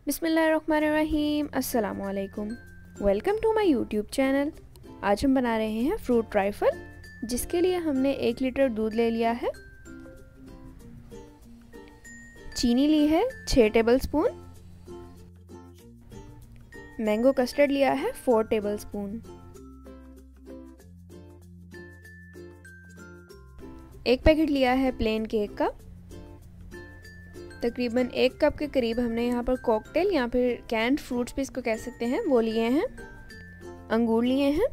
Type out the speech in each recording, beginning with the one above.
बिस्मिल्लाहिर्रहमानिर्रहीम, अस्सलामुअलैकुम। Welcome to my YouTube channel. आज हम बना रहे हैं फ्रूट ट्राइफल, जिसके लिए हमने 1 लीटर दूध ले लिया है, चीनी ली है 6 टेबलस्पून, मैंगो कस्टर्ड लिया है 4 टेबलस्पून, 1 पैकेट लिया है प्लेन केक का, तकरीबन 1 कप के करीब हमने यहाँ पर कॉकटेल या फिर कैंड फ्रूट्स भी इसको कह सकते हैं वो लिए हैं, अंगूर लिए हैं,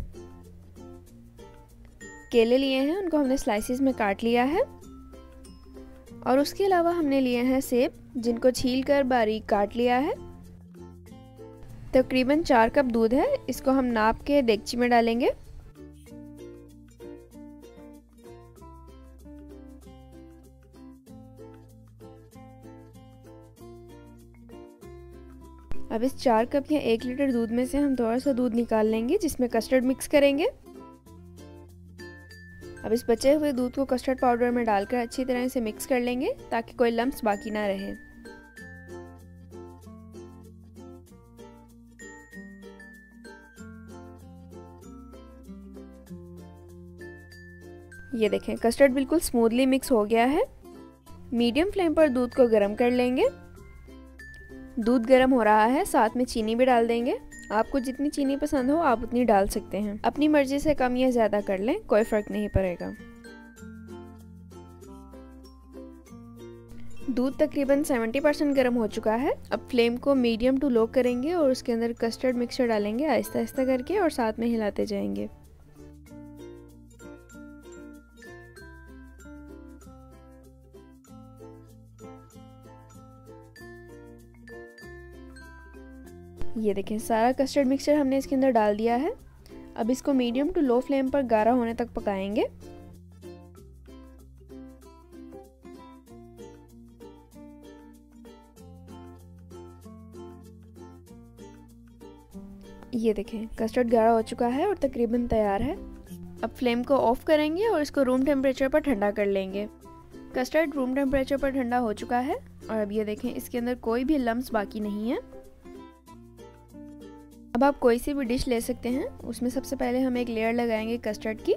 केले लिए हैं, उनको हमने स्लाइसिस में काट लिया है, और उसके अलावा हमने लिए हैं सेब, जिनको छीलकर बारीक काट लिया है। तकरीबन 4 कप दूध है, इसको हम नाप के देगची में डालेंगे। अब इस 4 कप या 1 लीटर दूध में से हम थोड़ा सा दूध निकाल लेंगे, जिसमें कस्टर्ड मिक्स करेंगे। अब इस बचे हुए दूध को कस्टर्ड पाउडर में डालकर अच्छी तरह से मिक्स कर लेंगे, ताकि कोई लम्प्स बाकी ना रहे। ये देखें, कस्टर्ड बिल्कुल स्मूथली मिक्स हो गया है। मीडियम फ्लेम पर दूध को गर्म कर लेंगे। दूध गर्म हो रहा है, साथ में चीनी भी डाल देंगे। आपको जितनी चीनी पसंद हो आप उतनी डाल सकते हैं, अपनी मर्जी से कम या ज़्यादा कर लें, कोई फ़र्क नहीं पड़ेगा। दूध तकरीबन 70% गर्म हो चुका है। अब फ्लेम को मीडियम टू लो करेंगे और उसके अंदर कस्टर्ड मिक्सचर डालेंगे आहिस्ता आहिस्ता करके, और साथ में हिलाते जाएंगे। ये देखें, सारा कस्टर्ड मिक्सचर हमने इसके अंदर डाल दिया है। अब इसको मीडियम टू लो फ्लेम पर गाढ़ा होने तक पकाएंगे। ये देखें, कस्टर्ड गाढ़ा हो चुका है और तकरीबन तैयार है। अब फ्लेम को ऑफ करेंगे और इसको रूम टेम्परेचर पर ठंडा कर लेंगे। कस्टर्ड रूम टेम्परेचर पर ठंडा हो चुका है, और अब ये देखें, इसके अंदर कोई भी लम्प्स बाकी नहीं है। अब आप कोई सी भी डिश ले सकते हैं। उसमें सबसे पहले हम एक लेयर लगाएंगे कस्टर्ड की।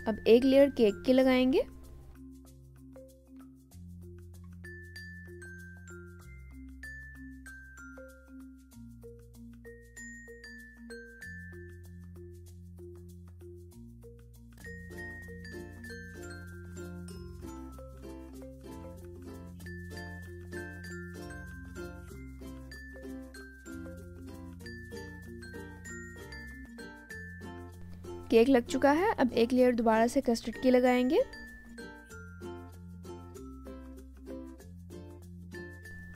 अब एक लेयर केक की लगाएंगे। केक लग चुका है। अब एक लेयर दोबारा से कस्टर्ड की लगाएंगे।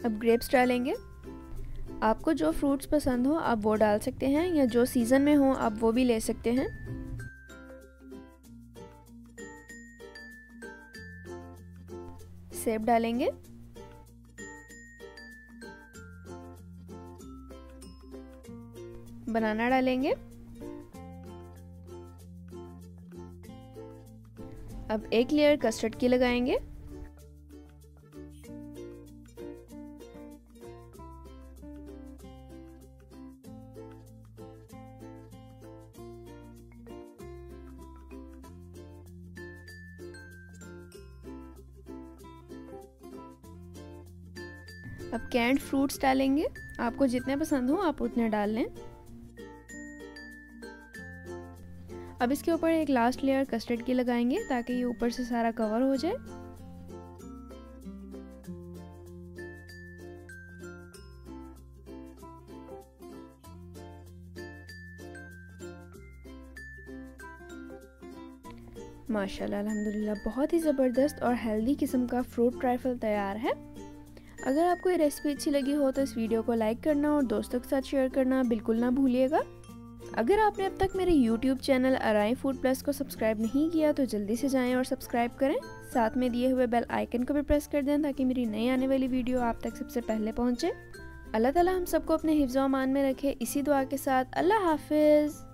अब ग्रेप्स डालेंगे। आपको जो फ्रूट्स पसंद हो आप वो डाल सकते हैं, या जो सीजन में हो आप वो भी ले सकते हैं। सेब डालेंगे। बनाना डालेंगे। अब एक लेयर कस्टर्ड की लगाएंगे। अब कैंड फ्रूट्स डालेंगे। आपको जितने पसंद हो आप उतने डाल लें। अब इसके ऊपर एक लास्ट लेयर कस्टर्ड की लगाएंगे, ताकि ये ऊपर से सारा कवर हो जाए। माशाल्लाह, अल्हम्दुलिल्लाह, बहुत ही ज़बरदस्त और हेल्दी किस्म का फ्रूट ट्राइफल तैयार है। अगर आपको ये रेसिपी अच्छी लगी हो तो इस वीडियो को लाइक करना और दोस्तों के साथ शेयर करना बिल्कुल ना भूलिएगा। अगर आपने अब तक मेरे YouTube चैनल अराई फूड प्लस को सब्सक्राइब नहीं किया तो जल्दी से जाएं और सब्सक्राइब करें। साथ में दिए हुए बेल आइकन को भी प्रेस कर दें, ताकि मेरी नई आने वाली वीडियो आप तक सबसे पहले पहुंचे। अल्लाह ताला हम सबको अपने हिफ्ज़ व अमान में रखे। इसी दुआ के साथ अल्लाह हाफिज़।